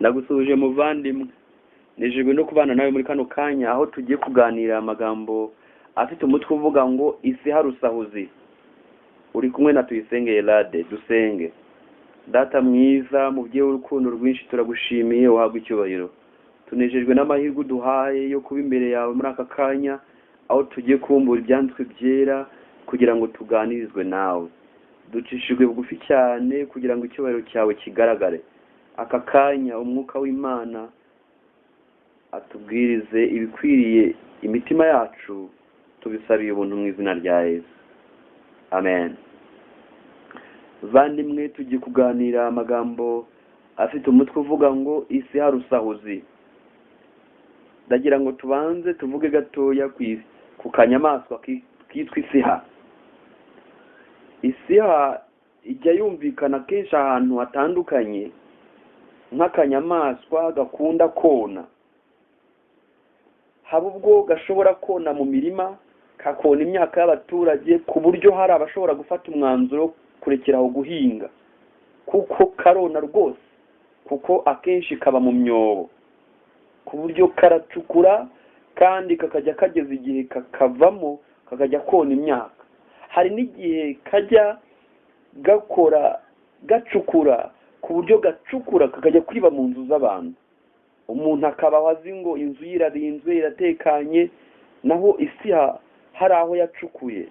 Ndagusuje muvandimwe, nejejwe no kubana nawe muri kano kanya aho tugiye kuganira amagambo afite umutwe uvuga ngo isi harusahuzi. Uri kumwe na Tuyisenge Elade. Dusenge. Data mwiza, mubyeyi w'urukundo rwinshi, turagushimiye, uhabwe icyubahiro. Tunejejwe n'amahirwe uduhaye yo kuba imbere yawe muri aka kanya aho tugiye kumbura ibyanditswe byera kugira ngo tuganirizwe nawe. Ducishijwe bugufi cyane kugira ngo icyubahiro cyawe kigaragare. Aka kanya umwuka w'Imana atubwirize ibikwiriye imitima yacu, tubisabiye ubuntu mu izina rya Yesu. Amen. Vandimwe, tugiye kuganira amagambo afite umutwe uvuga ngo isi harusahuzi. Ndagira ngo tubanze tuvuge gatoya ku kanyamaswa kitwa isiha. Isiha ijya yumvikana kenshi ahantu hatandukanye nk'akanyamaswa gakunda kona. Haba ubwo gashobora kona mu mirima, kakona imyaka y'abaturage ku buryo hari abashobora gufata umwanzuro kurekeraho guhinga, kuko karona rwose, kuko akenshi kaba mu myobo, ku buryo karacukura kandi kakajya kageza igihe kakavamo kakajya kona imyaka. Hari n'igihe kajya gacukura ku buryo gacukura kakajya kwiba mu nzu z'abantu. Umuntu akabaho azi ngo inzu irarinzwe iratekanye, naho isiha hari aho yacukuye.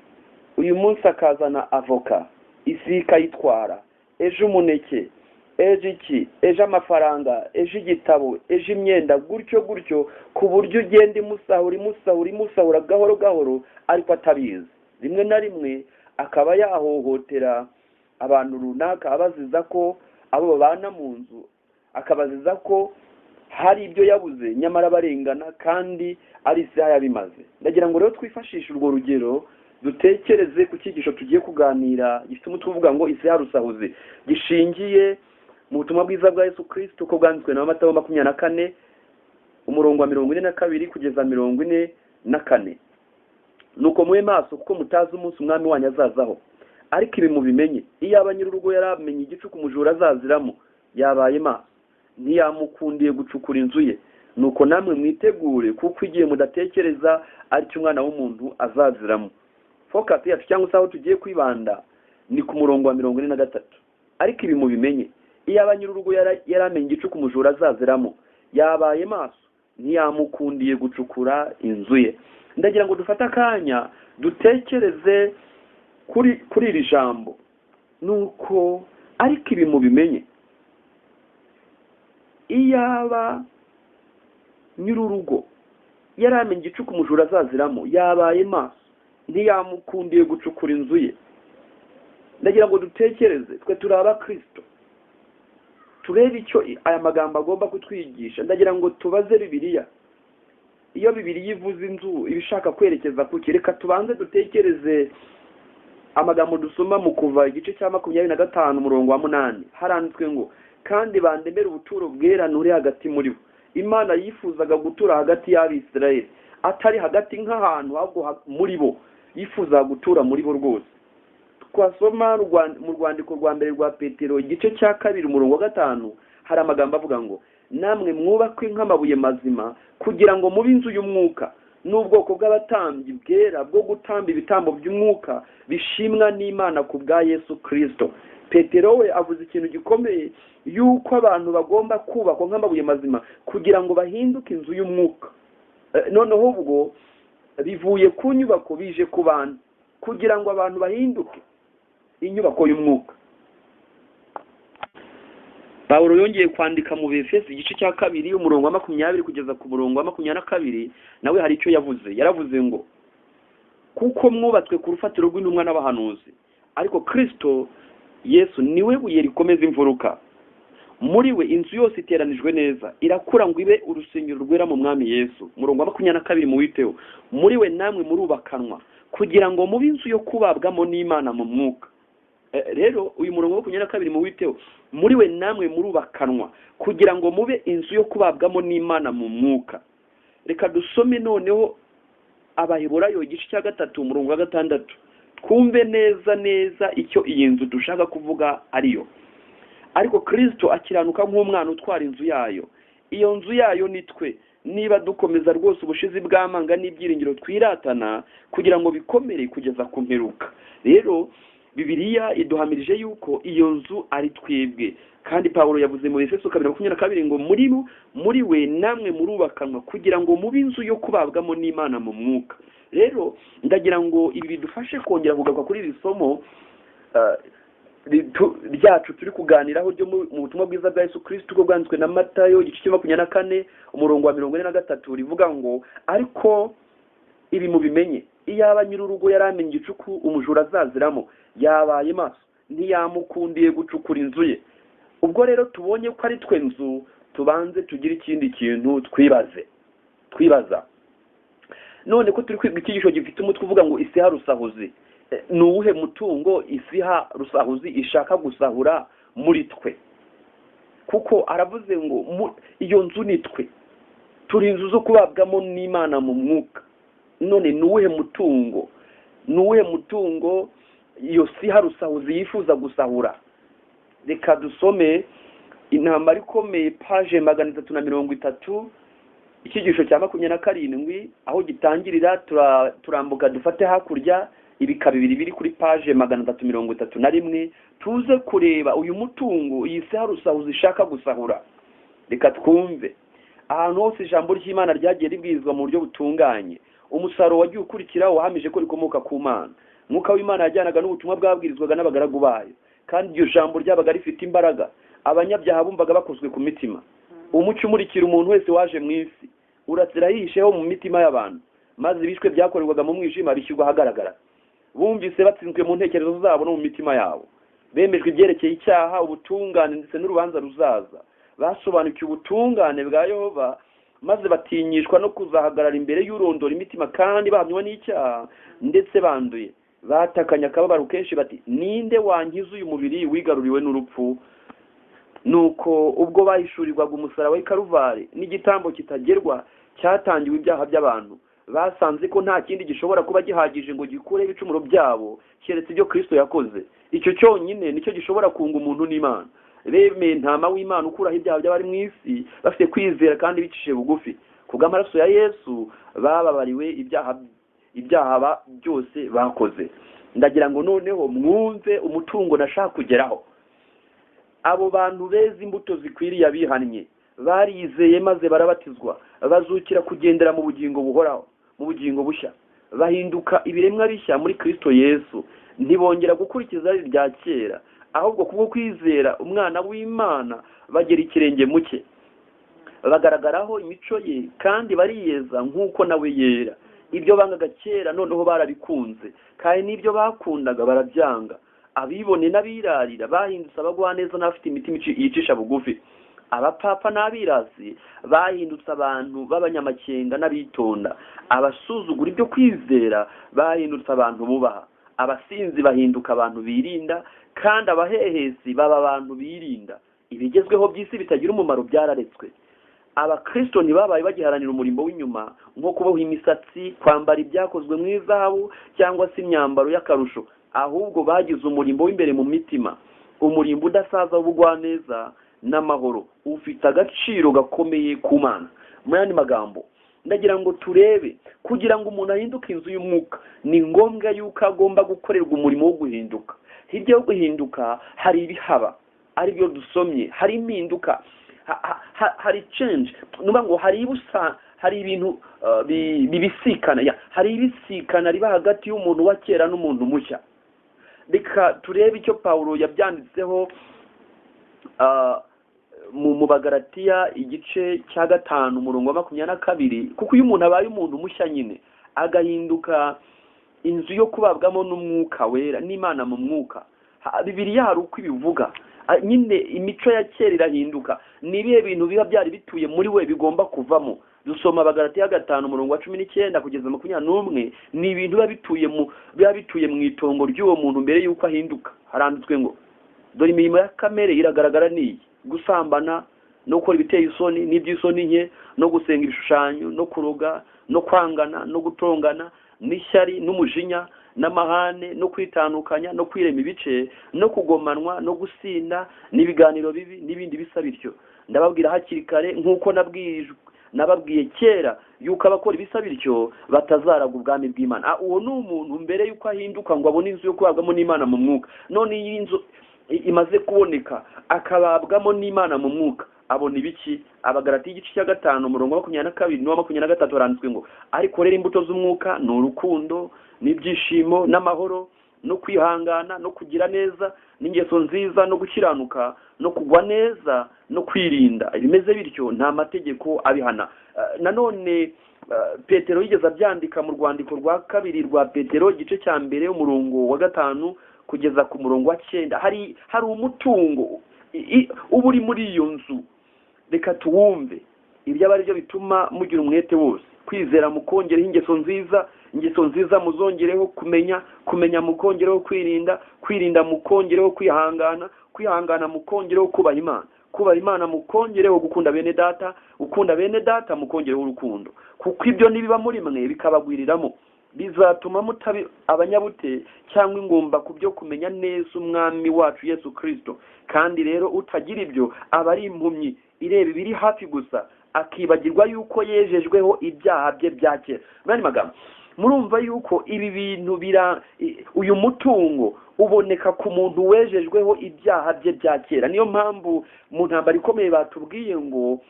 Uyu munsi akazana avoka, isi ikayitwara, ejo umuneke, ejo iki, ejo amafaranga, ejo igitabo, ejo imyenda, gutyo gutyo, ku buryo ugenda imusahura gahoro gahoro ariko atabizi. Rimwe na rimwe akaba yahohotera abantu runaka abaziza ko abo babana mu nzu, akabaziza ko hari ibyo yabuze nyamara barengana kandi ari isaha yabimaze. Ndagira ngo rero twifashishe urwo rugero dutekereze ku cyigisho tugiye kuganira gifite umutwe uvuga ngo isi harusahuzi, gishingiye mu butumwa bwiza bwa Yesu Kristo uko bwanditswe na Matayo 24 umurongo wa 42 kugeza 44. Nuko mube maso kuko mutazi umunsi umwami wanyu azazaho. Ariko ibi mubimenye, iyo abanyurugo yaramenye igicuku umujura azaziramo, yabaye maso, ntiyamukundiye gucukura inzu ye. Nuko namwe mwitegure, kuko igihe mudatekereza ari cyo umwana w'umuntu azaziramo. Focus yacu cyangwa se aho tugiye kwibanda ni ku murongo wa 43. Ariko ibi mubimenye, iyo abanyurugo yaramenye igicuku umujura azaziramo, yabaye maso, ntiyamukundiye gucukura inzu ye. Ndagira ngo dufate akanya dutekereze kuri iri jambo. Nuko ariko ibi mubimenye, iyaba nyururugo yaramenye igicuku umujura azaziramo, yabaye maso, ntiyamukundiye gucukura inzu ye. Ndagira ngo dutekereze, twe turi abakristo, turebe icyo aya magambo agomba kutwigisha. Ndagira ngo tubaze Bibiliya. Iyo Bibiliya ivuze inzu ibishaka kwerekeza ku kireka, tubanze dutekereze amagambo dusoma mu Kuva igice cya 25 umurongo wa 8. Haranditswe ngo, kandi bandemera ubuturo bwera nuri hagati muri bo. Imana yifuzaga gutura hagati y'Abisirayeli, atari hagati nk'ahantu, ahubwo muri bo. Yifuzaga gutura muri bo rwose. Twasoma mu rwandiko rwa mbere rwa Petero igice cya 2 umurongo wa 5, hari amagambo avuga ngo, namwe mwubakwe nk'amabuye mazima kugira ngo mube inzu y'umwuka n'ubwoko bw'abatambyi bwera bwo gutamba ibitambo by'umwuka bishimwa n'Imana ku bwa Yesu Kristo. Petero we avuze ikintu gikomeye, yuko abantu bagomba kubakwa nk'amabuye mazima kugira ngo bahinduke inzu y'umwuka. Noneho ubwo bivuye ku nyubako bije ku bantu, kugira ngo abantu bahinduke inyubako y'umwuka. Pawulo yongeye kwandika mu Efeso igice cya 2 umurongo wa 20 kugeza ku murongo wa 22, nawe hari icyo yavuze. Yaravuze ngo, kuko mwubatswe ku rufatiro rw'intumwa n'abahanuzi, ariko Kristo Yesu niwe buye rikomeza imfuruka. Muri we inzu yose iteranijwe neza irakura ngo ibe urusengero rwera mu mwami Yesu. Murongo wa 22 mu witeho, muri we namwe murubakanwa kugira ngo mube inzu yo kubabwamo n'Imana mu mwuka. Rero uyu murongo wa 22 mu witeho, muri we namwe murubakanwa kugira ngo mube inzu yo kubabwamo n'Imana mu mwuka. Reka dusome noneho Abaheburayo igice cya 3 umurongo wa 6, twumve neza icyo iyi nzu dushaka kuvuga ariyo. ariko Kristo akiranuka nk'umwana utwara inzu yayo. Iyo nzu yayo ni twe, niba dukomeza rwose ubushizi bw'amanga n'ibyiringiro twiratana kugira ngo bikomere kugeza ku mperuka. Rero Bibiliya iduhamirije yuko iyo nzu ari twebwe, kandi Pawulo yavuze mu Efeso 2:22 ngo muri we namwe murubakanwa kugira ngo mube inzu yo kubabwamo n'Imana mu mwuka. Rero ndagira ngo ibi bidufashe kongera kugaruka kuri iri somo ryacu turi kuganiraho ryo mu butumwa bwiza bwa Yesu Kristo uko bwanditswe na Matayo 24 umurongo wa 43 rivuga ngo ariko ibi mubimenye, iyaba nyir'urugo yaramenye igicuku umujura azaziramo, yabaye maso ntiyamukundiye gucukura inzu ye. Ubwo rero tubonye ko ari twe nzu, tubanze tugire ikindi kintu twibaza. None ko turi kwiga icyigisho gifite umutwe uvuga ngo isiha rusahuzi, ni uwuhe mutungo isiha rusahuzi ishaka gusahura muri twe? Kuko aravuze ngo iyo nzu ni twe, turi inzu zo kubabwamo n'Imana mu mwuka. None ni uwuhe mutungo iyo siha rusahuzi yifuza gusahura? Reka dusome intambara ikomeye page 330 icyigisho cya 27 aho gitangirira. Turambuka dufate hakurya ibika bibiri biri kuri page 331 tuze kureba uyu mutungo iyi siha rusahuzi ishaka gusahura. Reka twumve. Ahantu hose ijambo ry'Imana ryagiye ribwirizwa mu buryo butunganye, umusaruro wagiye ukurikira wahamije ko rikomoka ku Mana. Mwuka w'Imana yajyanaga n'ubutumwa bwabwirizwaga n'abagaragu bayo, kandi iryo jambo ryabaga rifite imbaraga. Abanyabyaha bumvaga bakozwe ku mitima. Umucyo umurikira umuntu wese waje mu isi uratsira yihisheho mu mitima y'abantu, maze ibishwe byakorerwaga mu mwijima bishyirwa ahagaragara. Bumvise batsinzwe mu ntekerezo zabo no mu mitima yabo, bemejwe ibyerekeye icyaha, ubutungane ndetse n'urubanza ruzaza. Basobanukiwe ubutungane bwa Yehova, maze batinyishwa no kuzahagarara imbere y'urondora imitima kandi bahamywa n'icyaha ndetse banduye. Batakanya akababaro kenshi bati, ninde wankiza uyu mubiri wigaruriwe n'urupfu? Nuko ubwo bahishurirwaga umusaraba w'i Karuvari n'igitambo kitagerwa cyatangiwe ibyaha by'abantu, basanze ko nta kindi gishobora kuba gihagije ngo gikure ibicumuro byabo keretse ibyo Kristo yakoze. Icyo cyonyine nicyo gishobora kunga umuntu n'Imana. Bemeye ntama w'Imana ukuraho ibyaha by'abari mu isi, bafite kwizera kandi bicishije bugufi. Kubw'amaraso ya Yesu bababariwe ibyaha byose bakoze. Ndagira ngo noneho mwumve umutungo nashaka kugeraho. Abo bantu beza imbuto zikwiriye abihannye, barizeye maze barabatizwa, bazukira kugendera mu bugingo buhoraho, mu bugingo bushya. Bahinduka ibiremwa bishya muri Kristo Yesu, ntibongera gukurikiza irya kera, ahubwo kubwo kwizera umwana w'Imana bagera ikirenge muke. Bagaragaraho imico ye kandi bariyeza nk'uko nawe yera. Ibyo bangaga kera noneho barabikunze, kandi n'ibyo bakundaga barabyanga. Abibone n'abirarira bahindutse abagwaneza n'abafite imitima yicisha bugufi. Abapapa n'abirasi bahindutse abantu b'abanyamakenga n'abitonda. Abasuzugura ibyo kwizera bahindutse abantu bubaha. Abasinzi bahinduka abantu birinda, kandi abahehesi baba abantu birinda. Ibigezweho by'isi bitagira umumaro byararetswe. Abakristo ntibabaye bagiharanira umurimo w'inyuma nko kuboha imisatsi, kwambara ibyakozwe mu izahabu cyangwa se imyambaro y'akarusho, ahubwo bagize umurimo w'imbere mu mitima, umurimo udasaza w'ubugwaneza n'amahoro, ufite agaciro gakomeye ku Mana. Mu yandi magambo, ndagira ngo turebe, kugira ngo umuntu ahinduke inzu y'umwuka ni ngombwa yuko agomba gukorerwa umurimo wo guhinduka. Hirya yo guhinduka hari ibihaba, ari byo dusomye, hari impinduka, hari change. Nuba ngo hari ibintu bibisikana, hari ibisikana riba hagati y'umuntu wa kera n'umuntu mushya. Reka turebe icyo Pawulo yabyanditseho mu Bagalatiya igice cya 5 umurongo wa 22. Kuko iyo umuntu abaye umuntu mushya nyine agahinduka inzu yo kubabwamo n'umwuka wera n'Imana mu mwuka, Bibiliya hari uko ibivuga nyine imico ya kera irahinduka. Nibihe bintu biba byari bituye muri we bigomba kuvamo. Dusoma Bagalatiya 5 umurongo wa 19 kugeza 21. Ni ibintu biba bituye mu itongo ry'uwo muntu mbere yuko ahinduka. Haranditswe ngo dore imirimo ya kamere iragaragara niyi: gusambana, no gukora ibiteye isoni n'iby'isoni nke, no gusenga ibishushanyo, no kuroga, no kwangana, no gutongana, n'ishyari n'umujinya n'amahane no kwitandukanya no kwirema ibice no kugomanwa no gusinda n'ibiganiro bibi n'ibindi bisa bityo. Ndababwira hakiri kare nk'uko nababwiye kera yuko abakora ibisa bityo batazaraga ubwami bw'Imana. Uwo ni umuntu mbere yuko ahinduka ngo abone inzu yo kubabwamo n'Imana mu mwuka. None iyi nzu imaze kuboneka akababwamo n'Imana mu mwuka, abona ibiki? Abagalatiya igice cya 5 umurongo wa 22 n'uwa 23 haranditswe ngo ariko rero imbuto z'umwuka ni urukundo n'ibyishimo n'amahoro no kwihangana no kugira neza n'ingeso nziza no gukiranuka no kugwa neza no kwirinda. Bimeze bityo nta mategeko abihana. Nanone Petero yigeze abyandika mu rwandiko rwa 2 rwa Petero igice cya 1 umurongo wa 5 kugeza ku murongo wa 9. Hari umutungo uba uri muri iyo nzu. Reka tuwumve. Ibyo aba ari byo bituma mugira umwete wose. Kwizera mukongereho ingeso nziza muzongereho kumenya mukongereho kwirinda mukongereho kwihangana mukongereho kubaha Imana mukongereho gukunda bene data mukongereho urukundo. Kuko ibyo nibiba muri mwe bikabagwiriramo bizatuma mutabi abanyabute cyangwa ingomba kubyo kumenya neza umwami wacu Yesu Kristo. Kandi rero utagira ibyo aba ari impumyi ireba ibiri hafi gusa akibagirwa yuko yejejweho ibyaha bye bya kera. Bani magambo, murumva yuko ibi bintu uyu mutungo uboneka ku muntu wejejweho ibyaha bye bya kera. Niyo mpamvu mu ntambara ikomeye batubwiye ngo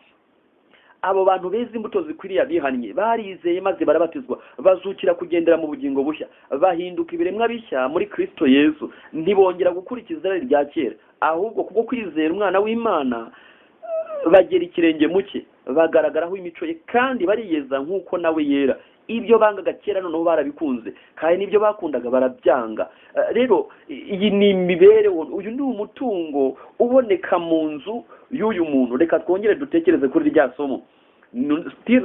abo bantu beza imbuto zikwiriye bihannye barizeye maze barabatizwa bazukira kugendera mu bugingo bushya, bahinduka ibiremwa bishya muri Kristo Yesu, ntibongera gukurikiza irari rya kera, ahubwo kubwo kwizera umwana w'Imana bagera ikirenge muke, bagaragaraho imico ye kandi bariyeza nk'uko nawe yera. Ibyo bangaga kera noneho barabikunze, kandi n'ibyo bakundaga barabyanga. Rero iyi ni imibereho, uyu ni umutungo uboneka mu nzu y'uyu muntu. Reka twongere dutekereze kuri rya somo.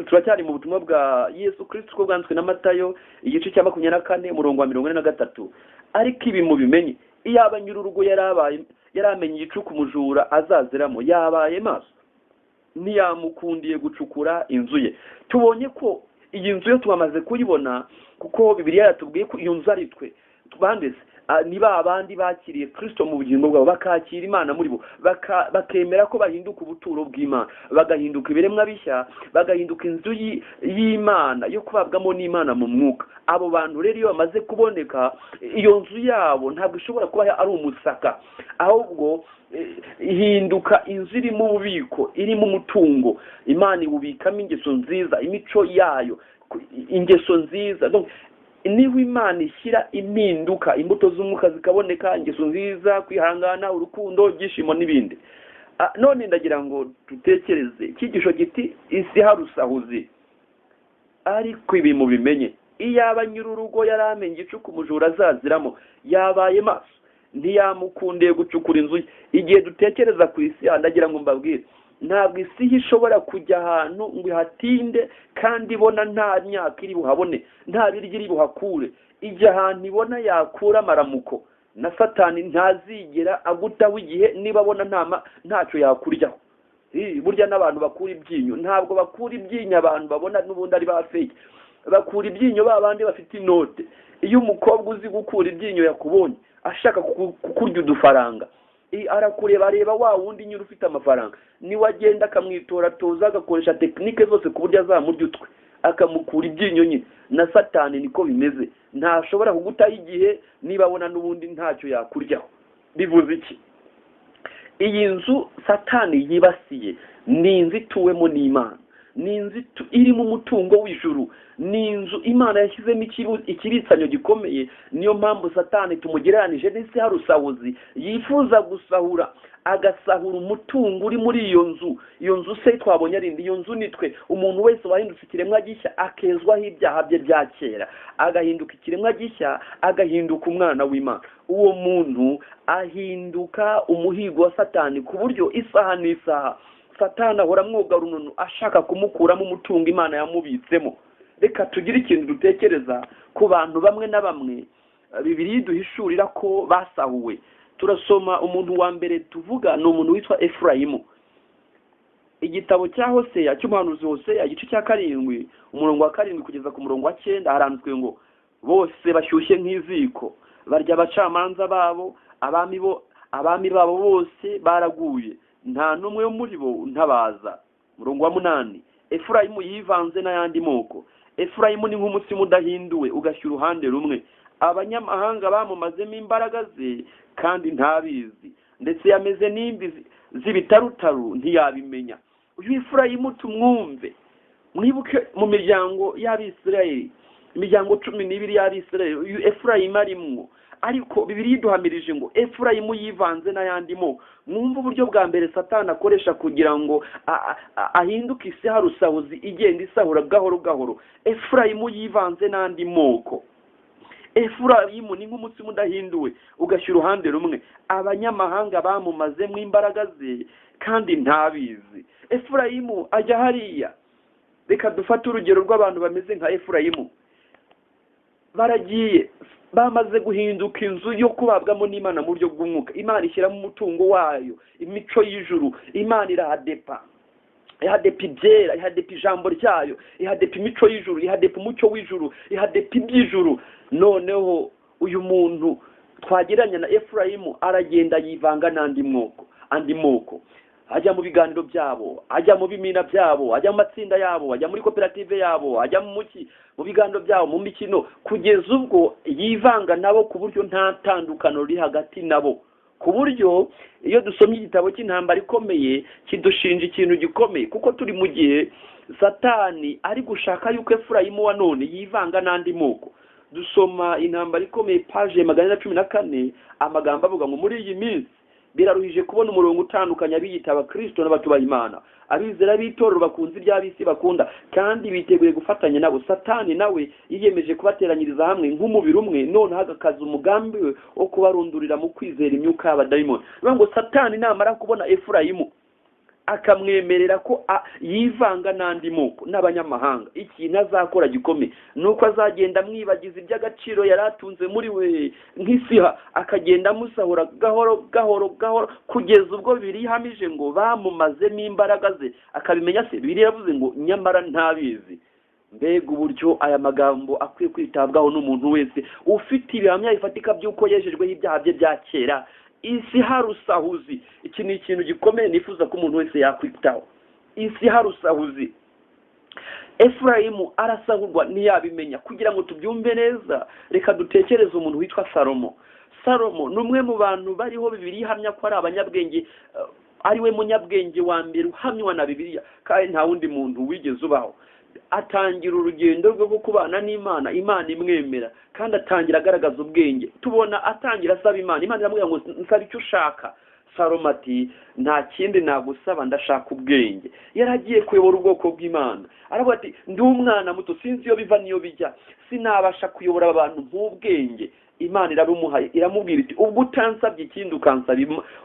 Turacyari mu butumwa bwa Yesu Kristo ko bwanditswe na Matayo igice cya 24 umurongo wa 43. Ariko ibi mubimenye, iyo abanyururugo yaramenye igicuku umujura azaziramo yabaye maso, ntiyamukundiye gucukura inzu ye. Tubonye ko iyi nzu yo twamaze kuyibona, kuko Bibiliya yatubwiye ko iyo nzu ari twe bandese niba abandi bakiriye Kristo mu bugingo bwabo bakakira Imana muri bo, bakemera ko bahinduka ubuturo bw'Imana, bagahinduka ibiremwa bishya, bagahinduka inzu y'Imana yo kubabwamo n'Imana mu mwuka. Abo bantu rero iyo bamaze kuboneka, iyo nzu yabo ntabwo ishobora kuba ari umusaka, ahubwo ihinduka inzu irimo ububiko, irimo umutungo. Imana ibubikamo ingeso nziza, imico yayo, ingeso nziza. Niho Imana ishyira impinduka, imbuto z'umwuka zikaboneka, ingeso nziza, kwihangana, urukundo, ibyishimo n'ibindi. None ndagira ngo dutekereze icyigisho giti isi harusahuzi, ariko ibi mubimenye, iyo abanyururugo yaramenye igicuku umujura azaziramo yabaye maso, ntiyamukundiye gucukura inzu ye. Igihe dutekereza ku isi ndagira ngo mbabwire, ntabwo isi ishobora kujya ahantu ngo ihatinde kandi ibona nta myaka iri buhabone, nta biryo iri buhakure. Ijya ahantu ibona yakura amaramuko, na Satani ntazigera agutaho igihe niba abona ntacyo yakuryaho. Burya n'abantu bakura ibyinyo ntabwo bakura ibyinyo abantu babona n'ubundi ari ba fake, bakura ibyinyo babandi bafite inote. Iyo umukobwa uzi gukura ibyinyo yakubonye ashaka kukurya udufaranga, arakureba areba wa wundi nyiri ufite amafaranga, niwe agenda akamwitora toza, agakoresha tekinike zose ku buryo azamurya utwe akamukura ibyinyo nyine. Na Satani niko bimeze, ntashobora kugutaho igihe niba abona n'ubundi ntacyo yakuryaho. Bivuze iki? Iyi nzu Satani yibasiye ni inzu ituwemo n'Imana, ni inzu irimo umutungo w'ijuru, ni inzu Imana yashyizemo ikibitsanyo gikomeye. Niyo mpamvu Satani tumugereranije n'isi harusahuzi, yifuza gusahura, agasahura umutungo uri muri iyo nzu. Iyo nzu se twabonye arindi, iyo nzu nitwe. Umuntu wese wahindutse ikiremwa gishya akezwaho ibyaha bye bya kera, agahinduka ikiremwa gishya, agahinduka umwana w'Imana. Uwo muntu ahinduka umuhigo wa Satani, ku buryo isaha n'isaha Satani ahora amwoga rununu ashaka kumukuramo umutungo Imana yamubitsemo. Reka tugire ikintu dutekereza ku bantu bamwe na bamwe Bibiliya duhishurira ko basahuwe. Turasoma umuntu wa mbere tuvuga ni umuntu witwa Efurayimu. Igitabo cya Hoseya, cy'umuhanuzi Hoseya igice cya 7 umurongo wa 7 kugeza ku murongo wa 9 haranditswe ngo bose bashyushye nk'iziko, barya abacamanza babo, abami babo bose baraguye, nta n'umwe wo muri bo ntabaza. Murongo wa 8, Efurayimu yivanze n'ayandi moko. Efurayimu ni nk'umutsima udahinduwe ugashyira uruhande rumwe, abanyamahanga bamumazemo imbaraga ze kandi ntabizi, ndetse yameze n'imbi z'ibitarutaru ntiyabimenya. Uyu Efurayimu tumwumve. Mwibuke mu miryango y'Abisirayeli, imiryango 12 y'Abisirayeli, uyu Efurayimu arimwo. Ariko Bibiliya iduhamirije ngo Efurayimu yivanze n'ayandi moko. Mwumva uburyo bwa mbere Satani akoresha kugira ngo ahinduke isiharusahuzi igenda isahura gahoro gahoro. Efurayimu yivanze n'andi moko. Efurayimu ni nk'umutsima udahinduwe ugashyira uruhande rumwe, abanyamahanga bamumazemo imbaraga ze kandi ntabizi. Efurayimu ajya hariya. Reka dufate urugero rw'abantu bameze nka Efurayimu. Baragiye bamaze guhinduka inzu yo kubabwamo n'Imana mu buryo bw'umwuka. Imana ishyiramo umutungo wayo, imico y'ijuru. Imana irahadepa, ihadepa ibyera, ihadepa ijambo ryayo, ihadepa imico y'ijuru, ihadepa umucyo w'ijuru, ihadepa iby'ijuru. Noneho uyu muntu twageranya na Efurayimu aragenda yivanga n'andi moko. Ajya mu biganiro byabo, ajya mu bimina byabo, ajya mu matsinda yabo, ajya muri koperative yabo, ajya mu biganiro byabo, mu mikino, kugeza ubwo yivanga nabo ku buryo nta tandukano riri hagati nabo. Ku buryo iyo dusomye igitabo cy'intambara ikomeye kidushinja ikintu gikomeye, kuko turi mu gihe Satani ari gushaka yuko Efurayimu wa none yivanga n'andi moko. Dusoma intambara ikomeye page 114, amagambo avuga ngo muri iyi minsi biraruhije kubona umurongo utandukanye abiyita abakristo n'abatubaha Imana. Abizera b'itorero bakunze iby'abisi bakunda kandi biteguye gufatanya nabo. Satani nawe yiyemeje kubateranyiriza hamwe nk'umubiri umwe, none hagakaza umugambi we wo kubarundurira mu kwizera imyuka y'abadayimoni. Ngo Satani namara kubona Efurayimu akamwemerera ko yivanga n'andi moko n'abanyamahanga, ikintu azakora gikomeye nuko azagenda amwibagiza iby'agaciro yari atunze muri we nk'isiha, akagenda amusahura gahoro gahoro gahoro kugeza ubwo birihamije ngo bamumazemo imbaraga ze akabimenya. Se Bibiliya yavuze ngo nyamara ntabizi. Mbega uburyo aya magambo akwiye kwitabwaho n'umuntu wese ufite ibihamya bifatika by'uko yejejweho ibyaha bye bya kera. Isi harusahuzi, iki ni ikintu gikomeye nifuza ko umuntu wese yakwitaho. Isi harusahuzi. Efurayimu arasahurwa ntiyabimenya. Kugira ngo tubyumve neza, reka dutekereze umuntu witwa Salomo. Salomo ni umwe mu bantu bariho Bibiliya ihamya ko ari abanyabwenge, ari we munyabwenge wa mbere uhamywa na Bibiliya, kandi nta wundi muntu wigeze ubaho. Atangira urugendo rwo kubana n'Imana, Imana imwemera, kandi atangira agaragaza ubwenge. Tubona atangira asaba Imana, Imana iramubwira ngo nsaba icyo ushaka. Salomo ati nta kindi nagusaba, ndashaka ubwenge. Yaragiye kuyobora ubwoko bw'Imana, aravuga ati ndi umwana muto, sinzi iyo biva niyo bijya, sinabasha kuyobora abantu nk'ubwenge. Imana irabumuhaye, iramubwira iti ubwo utansabye ikindi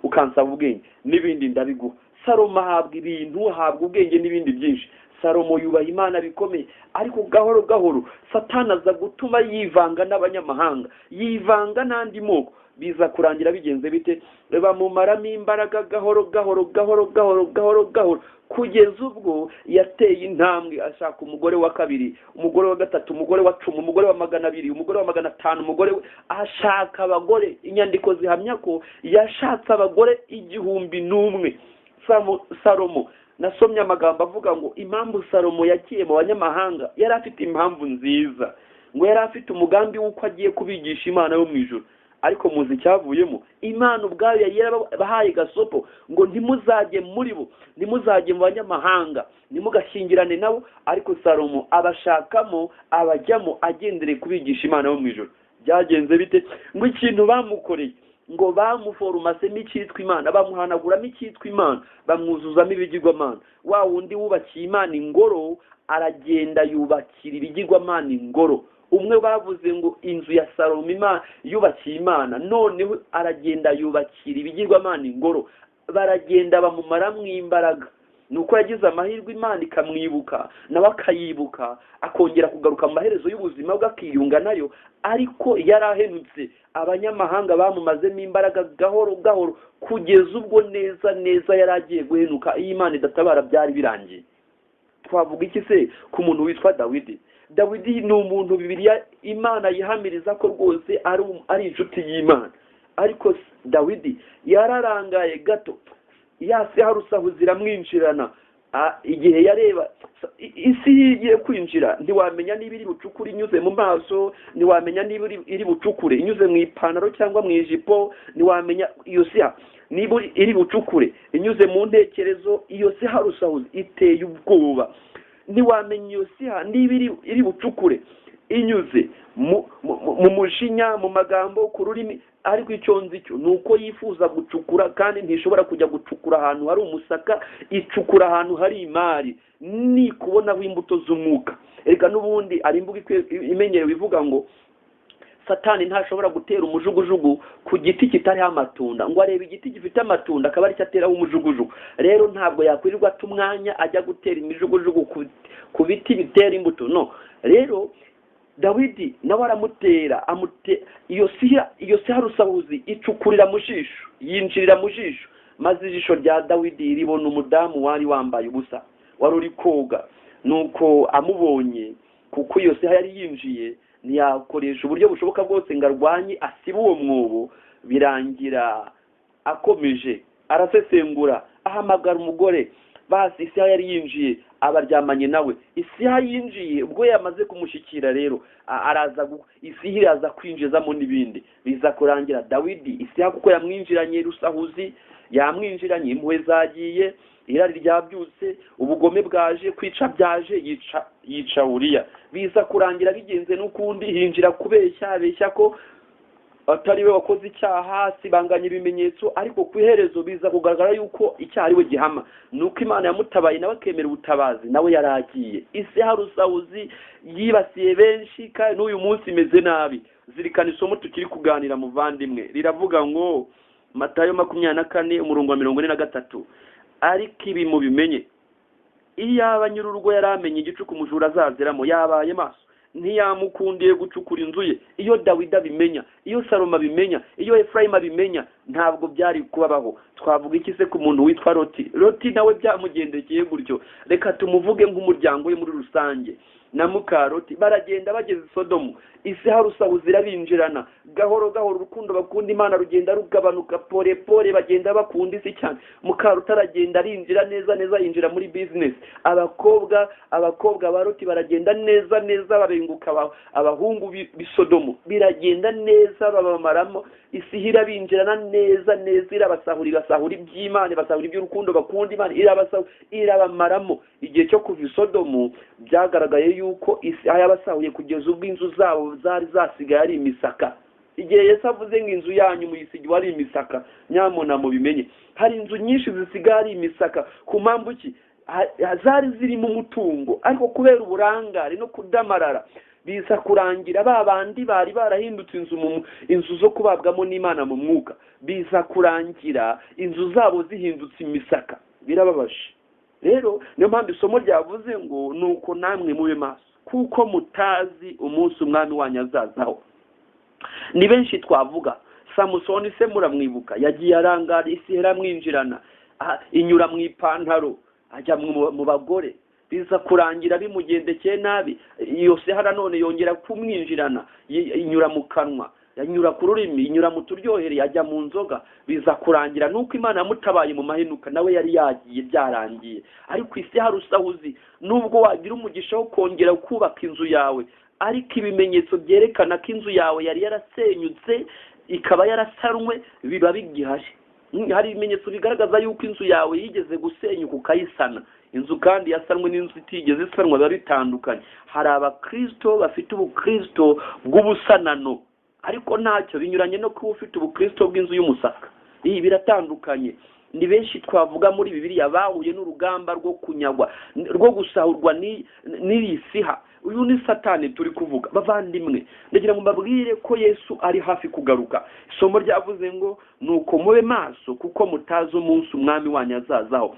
ukansaba ubwenge n'ibindi ndabiguha. Salomo ahabwa ibintu, ahabwa ubwenge n'ibindi byinshi. Salomo yubaha Imana bikomeye, ariko gahoro gahoro Satani aza gutuma yivanga n'abanyamahanga, yivanga n'andi moko. Biza kurangira bigenze bite? Bamumaramo imbaraga gahoro gahoro gahoro gahoro gahoro gahoro kugeza ubwo yateye intambwe ashaka umugore wa kabiri, umugore wa gatatu, umugore wa 10, umugore wa 200, umugore wa 500, umugore ashaka abagore. Inyandiko zihamya ko yashatse abagore 1,000. Salomo nasomye amagambo avuga ngo impamvu Salomo yakiye mu banyamahanga yari afite impamvu nziza, ngo yari afite umugambi w'uko agiye kubigisha Imana yo mu ijuru. Ariko muzi cyavuyemo, Imana ubwayo yari yarabahaye gasopo ngo ntimuzajye muri bo, ntimuzajye mu banyamahanga, ntimugashingirane nabo. Ariko Salomo abashakamo, abajyamo agendereye kubigisha Imana yo mu ijuru. Byagenze bite? Ngo ikintu bamukoreye, ngo bamuforumasemo icyitwa Imana, bamuhanaguramo icyitwa Imana, bamwuzuzamo ibigirwamana. Wa wundi wubakiye Imana ingoro aragenda yubakira ibigirwamana ingoro. Umwe bavuze ngo inzu ya Salomo Imana yubakiye Imana, noneho aragenda yubakira ibigirwamana ingoro. Baragenda bamumaramo imbaraga. Nuko yagize amahirwe Imana ikamwibuka, nawe akayibuka, akongera kugaruka mu maherezo y'ubuzima bwe akiyunga nayo. Ariko yarahenutse, abanyamahanga bamumazemo imbaraga gahoro gahoro kugeza ubwo neza neza yaragiye guhenuka. Iyo Imana idatabara byari birangiye. Twavuga iki se ku muntu witwa Dawidi? Dawidi ni umuntu Bibiliya Imana yihamiriza ko rwose ari inshuti y'Imana, ariko Dawidi yararangaye gato, yasi harusahuzi iramwinjirana. Igihe yareba isi igiye kwinjira, ntiwamenya niba iri bucukure inyuze mu maso, ntiwamenya niba iri bucukure inyuze mu ipantaro cyangwa mu ijipo, ntiwamenya iyo si niba iri bucukure inyuze mu ntekerezo. Iyo si harusahuzi iteye ubwoba, ntiwamenya iyo si niba iri bucukure inyuze mu mushinya, mu magambo, ku rurimi. Ariko icyo nzi cyo ni uko yifuza gucukura, kandi ntishobora kujya gucukura ahantu hari umusaka, icukura ahantu hari imari, ni kubonaho imbuto z'umwuka. Reka n'ubundi ari imbuga imenyerewe ivuga ngo Satani ntashobora gutera umujugujugu ku giti kitariho amatunda, ngo arebe igiti gifite amatunda akaba ari cyo ateraho umujugujugu. Rero ntabwo yakwirirwa ata umwanya ajya gutera imijugujugu ku biti bitera imbuto, no. Rero Dawidi nawe aramutera, iyo si harusahuzi icukurira mu jisho, yinjirira mu jisho, maze ijisho rya Dawidi ribona umudamu wari wambaye ubusa, wari uri koga. Nuko amubonye, kuko iyo si yari yinjiye, ntiyakoresha uburyo bushoboka bwose ngo arwanye asibe uwo mwobo. Birangira akomeje arasesengura, ahamagara umugore. Basi isi yari yinjiye, abaryamanye nawe. Isi yinjiye ubwo yamaze kumushyikira, rero araza isi iraza kwinjizamo n'ibindi. Biza kurangira Dawidi isi kuko yamwinjiranye rusahuzi, yamwinjiranye, impuhwe zagiye, irari ryabyutse, ubugome bwaje, kwica byaje, yica Uriya. Biza kurangira bigenze n'ukundi, hinjira abeshya ko atari we wakoze icyaha, sibanganya ibimenyetso. Ariko ku iherezo biza kugaragara yuko icyaha ari we gihama, nuko Imana yamutabaye nawe akemera ubutabazi, nawe yaragiye. Isi harusahuzi yibasiye benshi, kandi n'uyu munsi imeze nabi. Zirikana isomo tukiri kuganira muvandimwe, riravuga ngo Matayo 24:43, ariko ibi mubimenye, iyaba nyir'urugo yaramenye igicuku umujura azaziramo, yabaye maso, ntiyamukundiye gucukura inzu ye. Iyo Dawidi abimenya, iyo Salomo abimenya, iyo Efurayimu abimenya, ntabwo byari kubabaho. Twavuga iki se ku muntu witwa Loti? Loti nawe byamugendekeye gutyo. Reka tumuvuge nk'umuryango we muri rusange. Na Mukaroti baragenda bageze Sodomu, isi harusahuzi irabinjirana, gahoro gahoro urukundo bakunda Imana rugenda rugabanuka, pore pore bagenda bakunda isi cyane. Mukaroti aragenda arinjira neza neza, yinjira muri business. Abakobwa ba Loti baragenda neza neza, babenguka abahungu b'Isodomu, biragenda neza, babamaramo. Isi irabinjirana neza neza, irabasahura iby'Imana, basahura iby'urukundo bakunda Imana, irabamaramo. Igihe cyo kuva Isodomu byagaragaye yuko isi yabasahuye kugeza ubwo inzu zabo zari zasigaye ari imisaka. Igihe Yesu avuze ngo inzu yanyu muyisigiwe ari imisaka, nyamuna mubimenye, hari inzu nyinshi zisigaye ari imisaka. Ku mpamvu ki? Zari zirimo umutungo, ariko kubera uburangare no kudamarara biza kurangira ba bandi bari barahindutse inzu zo kubabwamo n'Imana mu mwuka, biza kurangira inzu zabo zihindutse imisaka. Birababaje. Rero niyo mpamvu isomo ryavuze ngo nuko namwe mube maso, kuko mutazi umunsi umwami wanyu azazaho. Ni benshi twavuga. Samusoni se muramwibuka, yagiye arangara, isi iramwinjirana, inyura mu ipantaro, ajya mu bagore. Biza kurangira bimugendekeye nabi. Iyo se none yongera kumwinjirana, inyura mu kanwa, yanyura ku rurimi, inyura mu turyohere, yajya mu nzoga. Biza kurangira nuko Imana yamutabaye mu mahenuka, nawe yari yagiye, byarangiye. Ariko isi harusahuzi, nubwo wagira umugisha wo kongera kubaka inzu yawe, ariko ibimenyetso byerekana ko inzu yawe yari yarasenyutse, ikaba yarasanwe, biba bigihari. Hari ibimenyetso bigaragaza yuko inzu yawe yigeze gusenyuka ukayisana. Inzu kandi yasanwe n'inzu itigeze isanwa biba bitandukanye. Hari abakristo bafite ubukristo bw'ubusanano, ariko ntacyo binyuranye no kuba ufite ubukristo bw'inzu y'umusaka. Ibi biratandukanye. Ni benshi twavuga muri Bibiliya bahuye n'urugamba rwo kunyagwa, rwo gusahurwa n'irisiha. Uyu ni Satani turi kuvuga. Bavandimwe, ndagira ngo mbabwire ko Yesu ari hafi kugaruka. Isomo ryavuze ngo nuko mube maso, kuko mutazi umunsi umwami wanyu azazaho.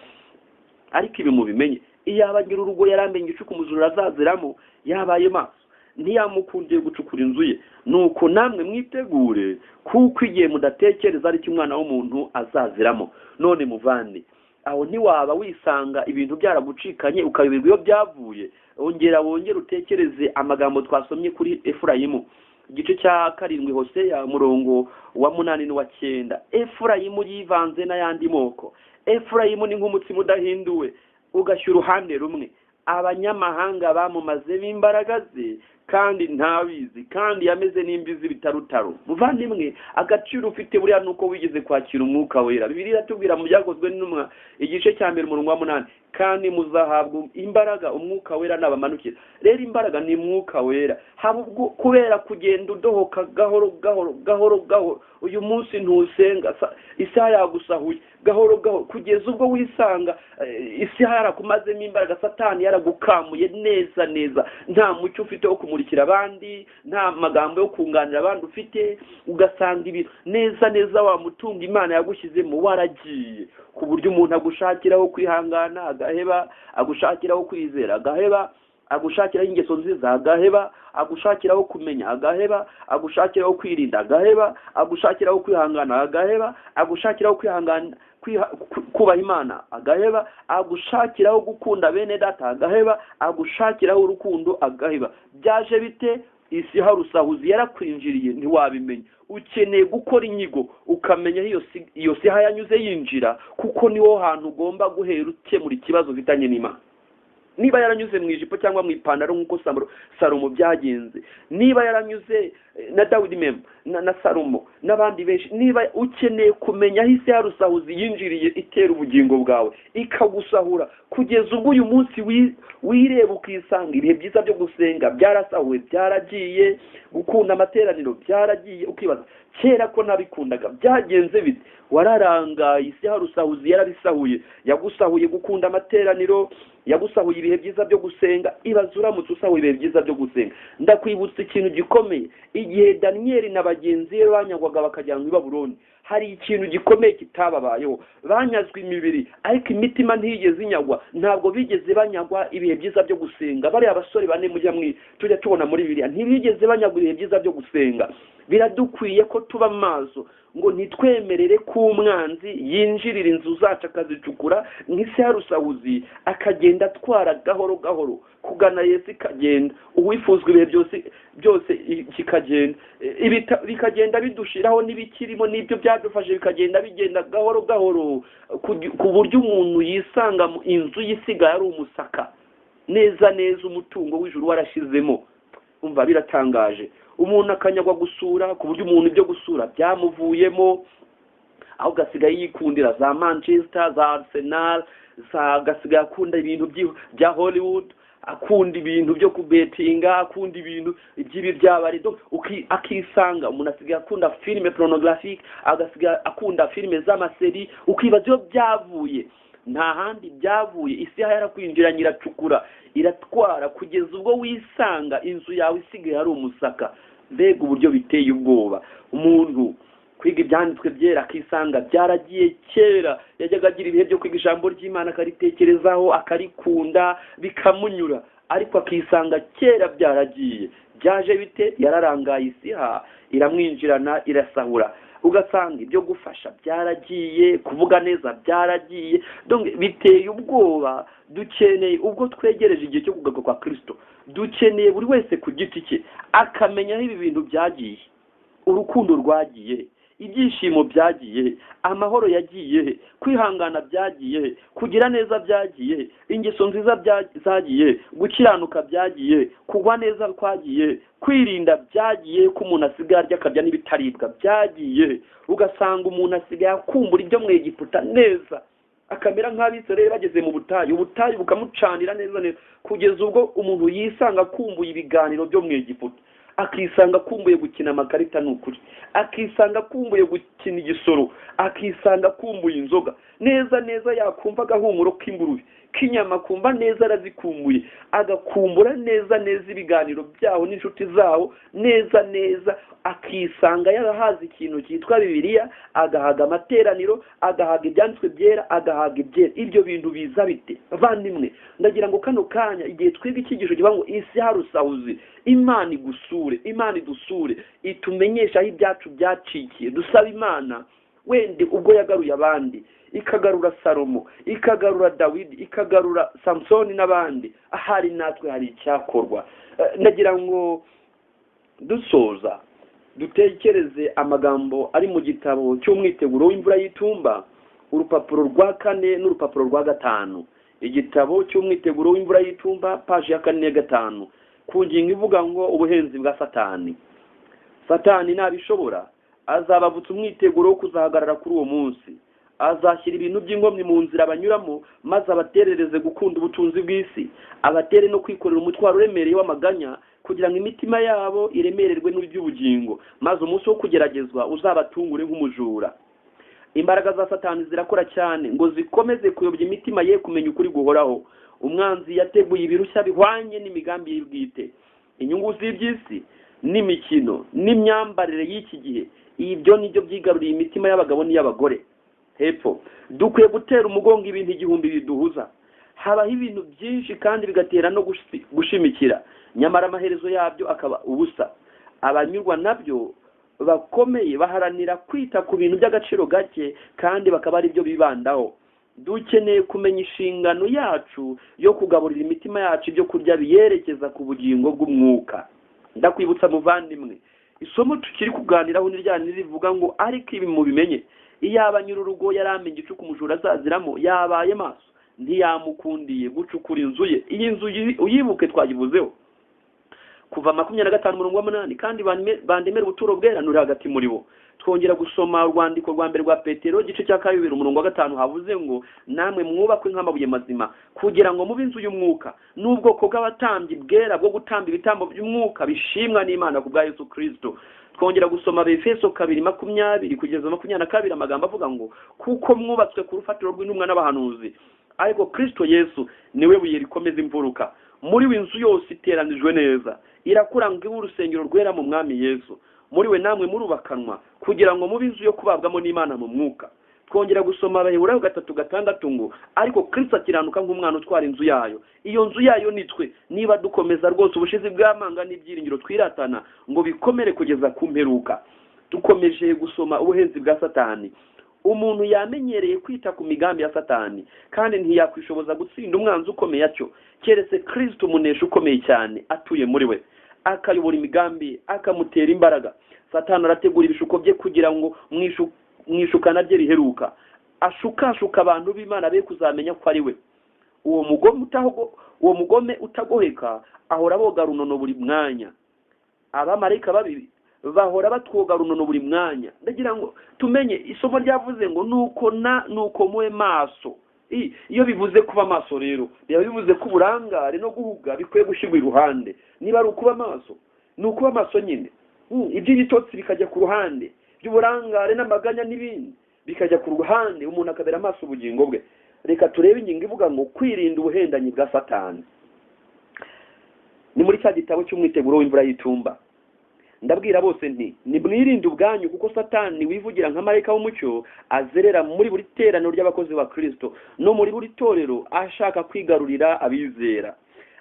Ariko ibi mubimenye, iyaba nyir'urugo yaramenye igicuku umujura azaziramo, yabaye maso, ntiyamukundiye gucukura inzu ye. Nuko namwe mwitegure, kuko igihe mudatekereza ari cyo umwana w'umuntu azaziramo. None muvandi, aho ntiwaba wisanga ibintu byaragucikanye ukayoberwa iyo byavuye. wongere utekereze amagambo twasomye kuri Efurayimu igice cya 7 Hoseya murongo wa 8 n'uwa 9. Efurayimu yivanze n'ayandi moko. Efurayimu ni nk'umutsima udahinduwe ugashyira uruhande rumwe. Abanyamahanga bamumaze b'imbaraga ze kandi ntabizi, kandi yameze n'imbizi bitarutaro. Muvandimwe, agaciro ufite buriya nuko wigeze kwakira umwuka wera. Bibiliya iratubwira mu byakozwe n'intumwa igice cya 1 umurongo wa 8, kandi muzahabwa imbaraga umwuka wera nabamanukira. Rero imbaraga ni umwuka wera. Kubera kugenda udohoka gahoro uyu munsi ntusenga, isaha yagusahuye gahoro kugeza ubwo wisanga isaha yarakumazemo imbaraga, satani yaragukamuye neza, nta mucyo ufite wo kumurikira abandi, nta magambo yo kunganira abandi ufite, ugasanga ibi neza wa mutungo Imana yagushyizemo waragiye, ku buryo umuntu agushakiraho kwihangana agaheba, agushakiraho kwizera agaheba, agushakiraho ingeso nziza agaheba, agushakiraho kumenya agaheba, agushakiraho kwirinda agaheba, agushakiraho kwihangana agaheba, agushakiraho kubaha Imana agaheba, agushakiraho gukunda bene data agaheba, agushakiraho urukundo agaheba. Byaje bite? Isi harusahuzi yarakwinjiriye ntiwabimenya. Ukeneye gukora inyigo ukamenya iyo siha yanyuze yinjira, kuko niho hantu ugomba guhera ukemura ikibazo ufitanye n'Imana. Niba yaranyuze mu ijipo cyangwa mu ipantaro nk'uko Salomo byagenze, niba yaranyuze na Dawidi na Salomo n'abandi benshi, niba ukeneye kumenya aho isi yarusahuzi yinjiriye itera ubugingo bwawe ikagusahura, kugeza ubwo uyu munsi wireba ukisanga ibihe byiza byo gusenga byarasahuwe, byaragiye, gukunda amateraniro byaragiye, ukibaza kera ko nabikundaga byagenze bite? Wararangaye, isi harusahuzi yarabisahuye, yagusahuye gukunda amateraniro, yagusahuye ibihe byiza byo gusenga. Ibaza uramutse usahuye ibihe byiza byo gusenga. Ndakwibutsa ikintu gikomeye, igihe Daniyeli na bagenzi be banyagwaga bakajyanwa i Babuloni, hari ikintu gikomeye kitababayeho. Banyazwe imibiri ariko imitima ntiyigeze inyagwa. Ntabwo bigeze banyagwa ibihe byiza byo gusenga. Bari abasore bane tujya tubona muri Bibiliya, ntibigeze banyagwa ibihe byiza byo gusenga. Biradukwiye ko tuba maso ngo ntitwemerere ko umwanzi yinjirira inzu zacu akazicukura nk'isi harusahuzi, akagenda atwara gahoro kugana Yesu, ikagenda uwifuzwa ibihe byose kikagenda, bikagenda bidushiraho n'ibikirimo n'ibyo byadufashe bikagenda bigenda gahoro ku buryo umuntu yisanga mu inzu y'isigaye ari umusaka neza umutungo w'ijuru warashizemo. Umva biratangaje, umuntu akanyagwa gusura ku buryo umuntu ibyo gusura byamuvuyemo, aho gasigaye yikundira za Manchester, za Arsenal, gasigaye akunda ibintu bya Hollywood, akunda ibintu byo kubetinga, akunda ibintu by'ibi byabari, akisanga umuntu asigaye akunda filime pornographique, agasigaye akunda filime z'amaseri. Ukibaza iyo byavuye, nta handi byavuye, isi yarakwinjiranye iracukura, iratwara, kugeza ubwo wisanga inzu yawe isigaye ari umusaka. Mbega uburyo biteye ubwoba! Umuntu kwiga ibyanditswe byera akisanga byaragiye kera, yajyaga agira ibihe byo kwiga ijambo ry'Imana akaritekerezaho, akarikunda, bikamunyura, ariko akisanga kera byaragiye. Byaje bite? Yararangaye, isiha iramwinjirana, irasahura. Ugasanga ibyo gufasha byaragiye, kuvuga neza byaragiye. Donc biteye ubwoba. Dukeneye, ubwo twegereje igihe cyo kugaruka kwa Kristo, dukeneye buri wese ku giti cye akamenya aho ibi bintu byagiye, urukundo rwagiye, ibyishimo byagiye, amahoro yagiye, kwihangana byagiye, kugira neza byagiye, ingeso nziza zagiye, gukiranuka byagiye, kugwa neza kwagiye, kwirinda byagiye, ko umuntu asigaye arya akarya n'ibitaribwa byagiye. Ugasanga umuntu asigaye akumbura ibyo mu Egiputa neza, akamera nk'Abisirayeli bageze mu butayu bukamucanira neza, kugeza ubwo umuntu yisanga akumbuye ibiganiro byo mu Egiputa, akisanga akumbuye gukina amakarita n'ukuri, akisanga akumbuye gukina igisoro, akisanga akumbuye inzoga neza, yakumva agahumuro k'ingurube k'inyama, kumva neza arazikumbuye, agakumbura neza ibiganiro byaho n'inshuti zaho neza, akisanga yarahaza ikintu cyitwa Bibiliya, agahaga amateraniro, agahaga ibyanditswe byera, agahaga ibyera. Ibyo bintu biza bite? Bavandimwe, ndagira ngo kano kanya igihe twiga icyigisho kivuga ngo isi harusahuzi, Imana idusure, itumenyesha aho ibyacu byacikiye. Dusaba Imana wende ubwo yagaruye abandi ikagarura Salomo, ikagarura Dawidi, ikagarura Samsoni n'abandi. Ahari natwe hari icyakorwa. Nagira ngo dusoza dutekereze amagambo ari mu gitabo cy'umwiteguro w'imvura y'itumba, urupapuro rwa 4 n'urupapuro rwa 5. Igitabo cy'umwiteguro w'imvura y'itumba page ya 4 na 5, ku ngingo ivuga ngo ubuhenzi bwa Satani. Satani nabishobora azabavutsa umwiteguro wo kuzahagarara kuri uwo munsi, azashyira ibintu by'ingomyi mu nzira banyuramo, maze abaterereze gukunda ubutunzi bw'isi, abatere no kwikorera umutwaro uremereye w'amaganya, kugira ngo imitima yabo iremererwe n'iby'ubugingo, maze umunsi wo kugeragezwa uzabatungure nk'umujura. Imbaraga za Satani zirakora cyane ngo zikomeze kuyobya imitima ye kumenya ukuri guhoraho. Umwanzi yateguye ibirushya bihwanye n'imigambi y'ubwite, inyungu z'iby'isi n'imikino n'imyambarire y'iki gihe. Ibyo nibyo byigaruriye imitima y'abagabo n'iy'abagore. Hepfo dukwiye gutera umugongo ibintu igihumbi biduhuza. Habaho ibintu byinshi kandi bigatera no gushimikira, nyamara amaherezo yabyo akaba ubusa. Abanyurwa nabyo bakomeye baharanira kwita ku bintu by'agaciro gake, kandi bakaba ari byo bibandaho. Dukeneye kumenya inshingano yacu yo kugaburira imitima yacu ibyo kurya biyerekeza ku bugingo bw'umwuka. Ndakwibutsa muvandimwe, isomo tukiri kuganiraho n'iryani rivuga ngo ariko ibi mubimenye, iyaba nyir'urugo yaramenye igicuku umujura azaziramo, yabaye maso ntiyamukundiye gucukura inzu ye. Iyi nzu uyibuke twayivuzeho kuva 25:8, kandi bandemera ubuturo bwera nuri hagati muri bo. Twongera gusoma urwandiko rwa mbere rwa Petero igice cya 2:5 havuze ngo namwe mwubakwe nk'amabuye mazima, kugira ngo mube inzu y'umwuka n'ubwoko bw'abatambyi bwera bwo gutamba ibitambo by'umwuka bishimwa n'Imana ku bwa Yesu Kristo. Twongera gusoma Efeso 2:20 kugeza 22, amagambo avuga ngo kuko mwubatswe ku rufatiro rw'intumwa n'abahanuzi, ariko Kristo Yesu niwe buye rikomeza imfuruka. Muri we inzu yose iteranijwe neza irakura ngo ibe urusengero rwera mu mwami Yesu. Muri we namwe murubakanwa kugira ngo mube inzu yo kubabwamo n'Imana mu mwuka. Twongera gusoma Abaheburayo 3:6 ngo ariko Kristo akiranuka nk'umwana utwara inzu yayo. Iyo nzu yayo nitwe, niba dukomeza rwose ubushizi bw'amanga n'ibyiringiro twiratana ngo bikomere kugeza ku mperuka. Dukomeje gusoma ubuhenzi bwa Satani. Umuntu yamenyereye kwita ku migambi ya Satani, kandi ntiyakwishoboza gutsinda umwanzi ukomeye acyo, keretse Kristo umunesha ukomeye cyane atuye muri we, akayobora imigambi, akamutera imbaraga. Satani arategura ibishuko bye kugira ngo mwishukana rye riheruka ashukashuka abantu b'Imana be kuzamenya ko ari we. Uwo mugome utagoheka ahora boga runono buri mwanya. Abamarayika babi bahora batwoga runono buri mwanya. Ndagira ngo tumenye isomo ryavuze ngo nuko muwe maso. Iyo bivuze kuba maso rero bivuze ko uburangare no guhuga bikwiye gushirwa iruhande. Niba ari ukuba maso, nukuba maso nyine. Iby'ibitotsi bikajya ku ruhande, by'uburangare n'amaganya n'ibindi bikajya ku ruhande, umuntu akabera amaso ubugingo bwe. Reka turebe ingingo ivuga ngo kwirinda ubuhendanyi bwa Satani. Ni muri cya gitabo cy'umwiteguro w'imvura y'itumba. Ndabwira bose nti nimwirinde ubwanyu, kuko Satani wivugira nka marayika w'umucyo azerera muri buri teraniro ry'abakozi ba Kristo no muri buri torero ashaka kwigarurira abizera.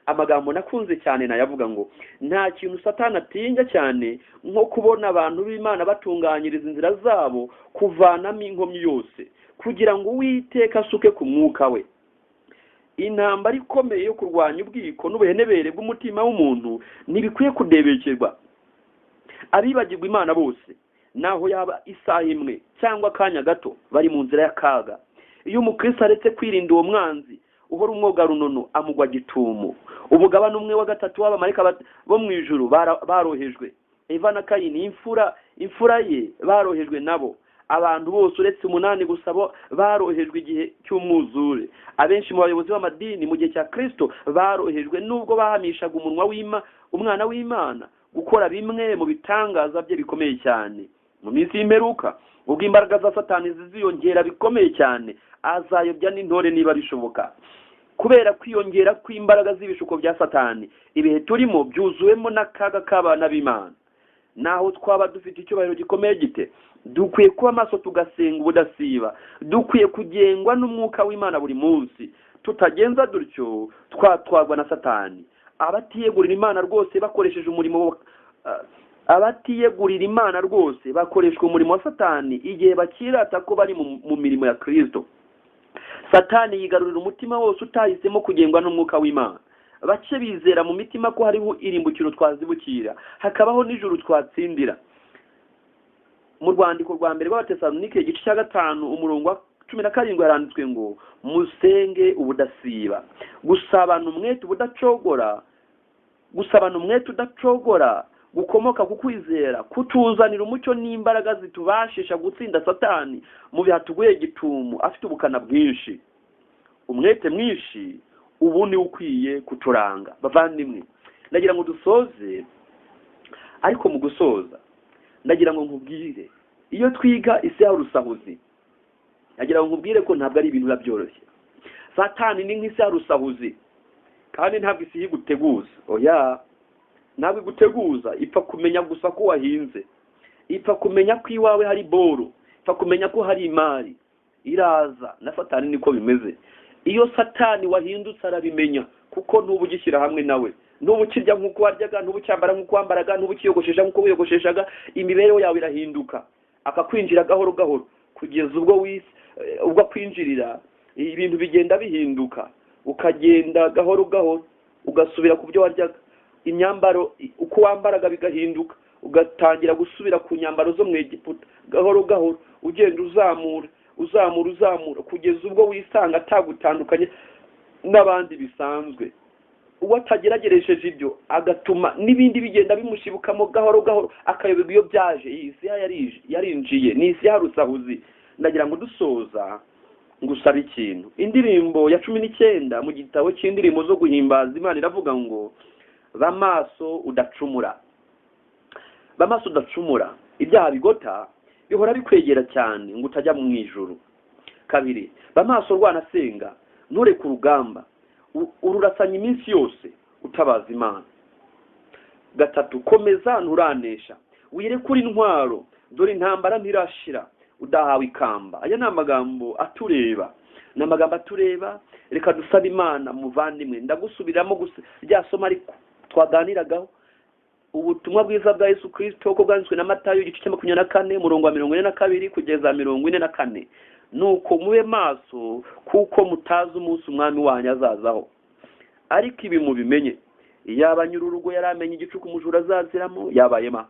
Amagambo nakunze cyane nayavuga ngo nta kintu Satani atinya cyane nko kubona abantu b'Imana batunganyiriza inzira zabo kuvanamo inkomyi yose, kugira ngo Uwiteka asuke ku mwuka we. Intambara ikomeye yo kurwanya ubwiko n'ubuhenebere bw'umutima w'umuntu ntibikwiye kudebekerwa. Abibagirwa Imana bose, naho yaba isaha imwe cyangwa akanya gato, bari mu nzira y'akaga. Iyo umukristo aretse kwirinda uwo mwanzi uhora umwoga runono, amugwa gitumo. Umugabane umwe wa gatatu w'abamarayika bo mu ijuru barohejwe. Eva na Kayini imfura ye barohejwe nabo. Abantu bose uretse 8 gusa barohejwe igihe cy'umwuzure. Abenshi mu bayobozi b'amadini mu gihe cya Kristo barohejwe nubwo bahamishaga umwana w'Imana gukora bimwe mu bitangaza bye bikomeye cyane. Mu minsi y'imperuka ubwo imbaraga za Satani ziziyongera bikomeye cyane, azayobya n'intore niba bishoboka. Kubera kwiyongera kw'imbaraga z'ibishuko bya Satani, ibihe turimo byuzuwemo n'akaga k'abana b'Imana. Naho twaba dufite icyubahiro gikomeye gite, dukwiye kuba maso tugasenga ubudasiba. Dukwiye kugengwa n'umwuka w'Imana buri munsi. Tutagenza dutyo twatwarwa na Satani. Abatiyegurira Imana rwose bakoresheje umurimo abatiyegurira Imana rwose bakoreshwa umurimo wa Satani igihe bakirata ko bari mu mirimo ya Kristo. Satani yigarurira umutima wose utahisemo kugengwa n'umwuka w'Imana. Bake bizera mu mitima ko hariho irimbukiro twazibukira, hakabaho n'ijuru twatsindira. Mu rwandiko rwa mbere rw'Abatesalonike igice cya 5 umurongo wa 17 haranditswe ngo musenge ubudasiba, gusabana umwete udacogora gukomoka ku kwizera, kutuzanira umucyo n'imbaraga zitubashisha gutsinda Satani mu bihe atuguye gitumo afite ubukana bwinshi. Umwete mwinshi ubu ni ukwiye kuturanga. Bavandimwe, ndagira ngo dusoze, ariko mu gusoza ndagira ngo nkubwire, iyo twiga isi y'urusahuzi, ndagira ngo nkubwire ko ntabwo ari ibintu byoroshye. Satani ni nk'isi y'urusahuzi, kandi ntabwo isi yiguteguza. Oya, ntabwo iguteguza, ipfa kumenya gusa ko wahinze, ipfa kumenya ko iwawe hari boro, ipfa kumenya ko hari imari. Iraza na Satani niko bimeze. Iyo Satani wahindutse arabimenya, kuko ntubu gishyira hamwe nawe, ntubu kirya nk'uko waryaga, ntubu cyambara nk'uko wambaraga, ntubu kiyogoshesha nk'uko wiyogosheshaga. Imibereho yawe irahinduka, akakwinjira gahoro gahoro, kugeza ubwo kwinjirira ibintu bigenda bihinduka, ukagenda gahoro gahoro, ugasubira ku byo waryaga. Imyambaro uko wambaraga bigahinduka, ugatangira gusubira ku nyambaro zo mu Egiputa, gahoro gahoro ugenda uzamura kugeza ubwo wisanga atagutandukanye n'abandi bisanzwe. Uwo atagerageresheje ibyo agatuma n'ibindi bigenda bimushibukamo gahoro gahoro, akayoberwa iyo byaje. Iyi si yarinjiye, ni isi y'urusahuzi. Ndagira ngo dusoza ngusaba ikintu. Indirimbo ya 19 mu gitabo cy'indirimbo zo guhimbaza Imana iravuga ngo bamaso udacumura. Bamaso udacumura, ibyaha bigota bihora bikwegera cyane ngo utajya mu ijuru. Kabiri, bamaso rwanasenga, nture ku rugamba, ururasanya iminsi yose utabaza Imana. Gatatu, komeza nturanesha, wire kuri intwaro, dore intambara ntirashira, udahawe ikamba. Aya ni amagambo atureba, reka dusaba Imana. Muvandimwe, ndagusubiramo rya somo ariko twaganiragaho, ubutumwa bwiza bwa Yesu Kristo uko bwanditswe na Matayo igice cya 24 umurongo wa 42 kugeza 44. Nuko mube maso, kuko mutazi umunsi umwami wanyu azazaho. Ariko ibi mubimenye, yaba nyururugo yaramenye igicuku umujura azaziramo, yabaye maso.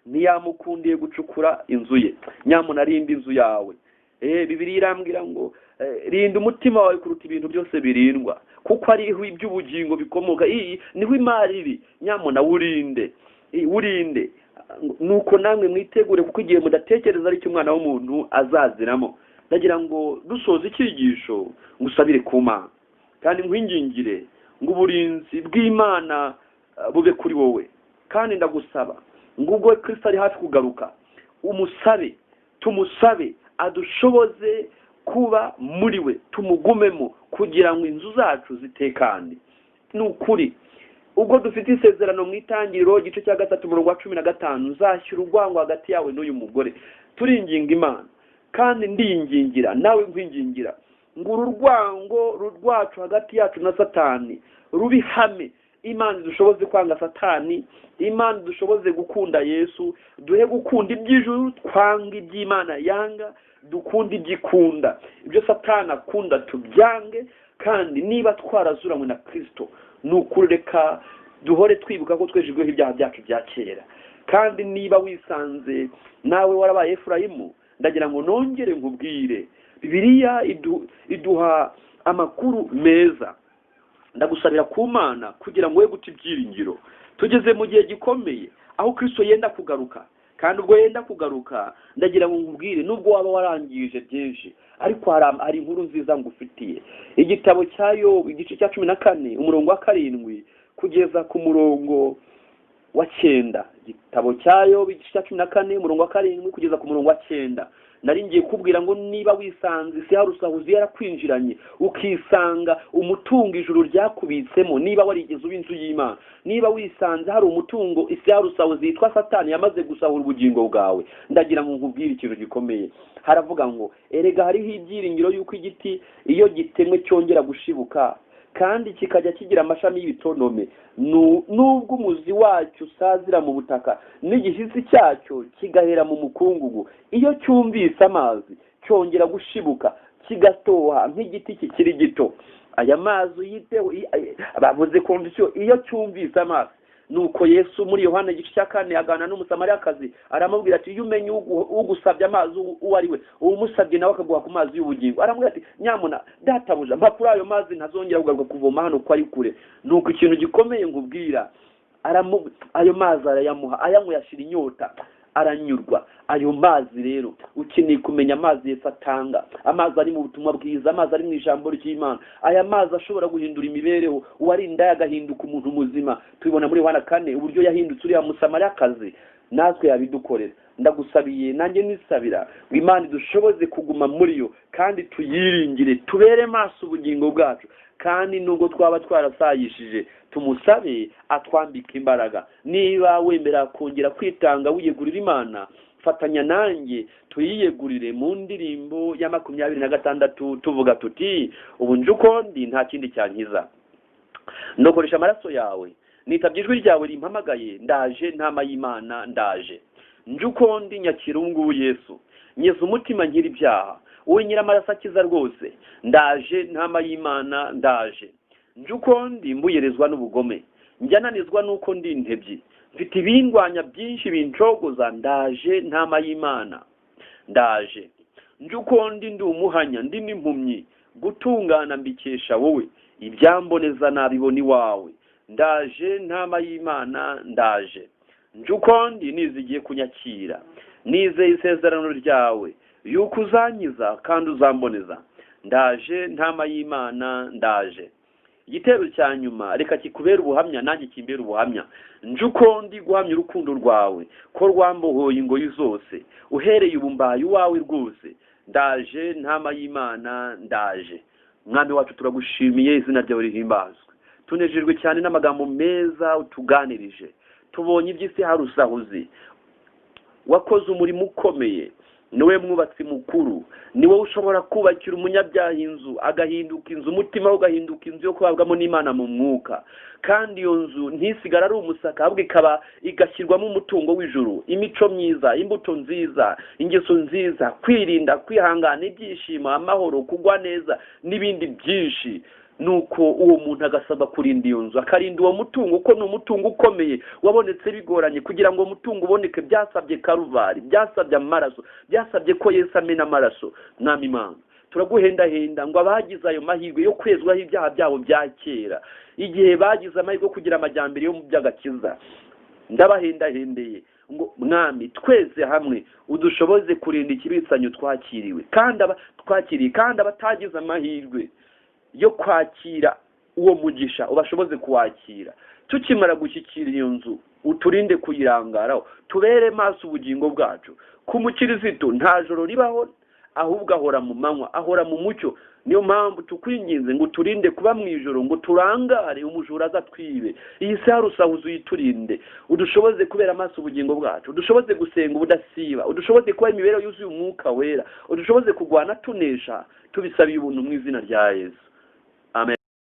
Ntiyamukundiye gucukura inzu ye, nyamuna rinda inzu yawe. Bibiliya irambwira ngo rinda umutima wawe kuruta ibintu byose birindwa, kuko ariho iby'ubugingo bikomoka. Niho imari iri, nyamuna urinde. Nuko namwe mwitegure, kuko igihe mudatekereza ari cyo umwana w'umuntu azaziramo. Ndagira ngo dusoze icyigisho ngusabire ku Mana, kandi nkwingingire ngo uburinzi bw'Imana bube kuri wowe. Kandi ndagusaba ngo ubwo Kristo ari hafi kugaruka, tumusabe adushoboze kuba muri we, tumugumemo, kugira ngo inzu zacu zitekane. Nukuri ubwo dufite isezerano mu itangiriro igice cya 3 umurongo wa 15, uzashyira urwango hagati yawe n'uyu mugore. Turinginga Imana, kandi ndingingira nawe nkwingingira ngo urwango rwacu hagati yacu na Satani rubihame. Imana dushoboze kwanga Satani, Imana dushoboze gukunda Yesu, duhe gukunda iby'ijuru, twanga iby'Imana yanga, dukunda ibyikunda. Ibyo Satani akunda tubyange, kandi niba twarazuranywe na Kristo, nukureka duhore twibuka ko twejejweho ibyaha byacu bya kera. Kandi niba wisanze nawe warabaye Efurayimu, ndagira ngo nongere nkubwire, Bibiliya iduha amakuru meza. Ndagusabira ku Mana kugira ngo we guta ibyiringiro. Tugeze mu gihe gikomeye aho Kristo yenda kugaruka, kandi ubwo yenda kugaruka ndagira ngo nkubwire, nubwo waba warangije byinshi, ariko hari inkuru nziza ngufitiye. Igitabo cya Yobu igice cya 14 umurongo wa 7 kugeza ku murongo wa 9. Igitabo cya Yobu igice cya 14 umurongo wa 7 kugeza ku murongo wa 9. Nari ngiye kubwira ngo niba wisanze isi y'urusahuzi yarakwinjiranye, ukisanga umutungo ijuru ryakubitsemo, niba warigeze uba inzu y'Imana, niba wisanze hari umutungo isi y'urusahuzi yitwa Satani yamaze gusahura ubugingo bwawe, ndagira ngo nkubwire ikintu gikomeye. Haravuga ngo erega hariho ibyiringiro yuko igiti iyo gitemwe cyongera gushibuka, kandi kikajya kigira amashami y'ibitonome, nubwo umuzi wacyo usazira mu butaka n'igishyitsi cyacyo kigahera mu mukungugu. Iyo cyumvise amazi cyongera gushibuka, kigatoha nk'igiti kikiri gito. Aya mazi uyiteho bavuze kondisiyo iyo cyumvise amazi. Nuko Yesu muri Yohana igice cya 4 agana n'umusamariyakazi aramubwira ati iyo umenye ugusabye amazi uwo ari we umusabye nawe akaguha ku mazi y'ubugingo. Aramubwira ati nyamuna databuja mpa kuri ayo mazi ntazongera kugaruka kuvoma hano ko ari kure. Nuko ikintu gikomeye ngubwira ayo mazi arayamuha, ayanyweye ashira inyota aranyurwa. Ayo mazi rero ukeneye kumenya amazi Yesu atanga, amazi ari mu butumwa bwiza, amazi ari mu ijambo ry'Imana. Aya mazi ashobora guhindura imibereho, uwarinda yagahinduka umuntu muzima. Tubibona muri Yohana 4 uburyo yahindutse uriya musamariyakazi, natwe yabidukorera. Ndagusabiye nanjye nisabira ngo Imana idushoboze kuguma muri yo kandi tuyiringire, tubere maso ubugingo bwacu, kandi nubwo twaba twarasayishije tumusabe atwambika imbaraga. Niba wemera kongera kwitanga wiyegurira Imana, fatanya nanjye tuyiyegurire mu ndirimbo ya 26 tuvuga tuti ubu nje uko ndi nta kindi cyankiza, ndokoresha amaraso yawe, nitabye ijwi ryawe rimpamagaye, ndaje ntama y'Imana ndaje. Nje uko ndi nyakira ngubu Yesu, nyeza umutima nkiri ibyaha, wowe nyiramaraso akiza rwose, ndaje ntama y'Imana ndaje. Nje uko ndi mbuyerezwa n'ubugome, njyananizwa nuko ndi intebyi, mfite ibindwanya byinshi bincogoza, ndaje ntama y'Imana ndaje. Nje uko ndi umuhanya, ndi n'impumyi, gutungana mbikesha wowe, ibyamboneza nabibona iwawe, ndaje ntama y'Imana ndaje. Nje uko ndi nizigiye kunyakira, nizeye isezerano ryawe yuko uzankiza kandi uzamboneza, ndaje ntama y'Imana ndaje. Igitero cya nyuma reka kikubera ubuhamya nanjye kimbera ubuhamya. Nje uko ndi guhamya urukundo rwawe ko rwambohoye ingoyi zose, uhereye ubumbaye uwawe rwose, ndaje ntama y'Imana ndaje. Mwami wacu turagushimiye, izina ryawe rihimbazwe. Tunejejwe cyane n'amagambo meza utuganirije, tubonye iby'isi harusahuzi, wakoze umurimo ukomeye, niwe mwubatsi mukuru, niwe ushobora kubakira umunyabyaha inzu agahinduka inzu, umutima ugahinduka inzu yo kubabwamo n'Imana mu mwuka. Kandi iyo nzu ntisigara ari umusaka, ahubwo ikaba igashyirwamo umutungo w'ijuru, imico myiza, imbuto nziza, ingeso nziza, kwirinda, kwihangana, ibyishimo, amahoro, kugwa neza n'ibindi byinshi. Nuko uwo muntu agasaba kurinda iyo nzu, akarinda uwo mutungo, uko ni umutungo ukomeye wabonetse bigoranye. Kugira ngo umutungo uboneke byasabye Karuvari, byasabye amaraso, byasabye ko Yesu amena amaraso. Mwami Imana turaguhendahenda ngo abagize ayo mahirwe yo kwezwaho ibyaha byabo bya kera, igihe bagize amahirwe kugira amajyambere yo mu by'agakiza, ndabahendahendeye ngo Mwami twese hamwe udushoboze kurinda ikibisanyo twakiriwe kandi abatagize amahirwe yo kwakira uwo mugisha ubashoboze kuwakira. Tukimara gushyikira iyo nzu uturinde kuyirangaraho, tubere maso ubugingo bwacu. Ku mukirisitu nta joro ribaho, ahubwo ahora mu manywa, ahora mu mucyo. Niyo mpamvu tukwinginze ngo turinde kuba mu ijoro, ngo turangare umujura azatwibe. Iyi si harusahuzi uyiturinde, udushoboze kubera maso ubugingo bwacu, udushoboze gusenga ubudasiba, udushoboze kuba imibereho yuzuye umwuka wera, udushoboze kugwana tunesha, tubisabiye ubuntu mu izina rya Yesu.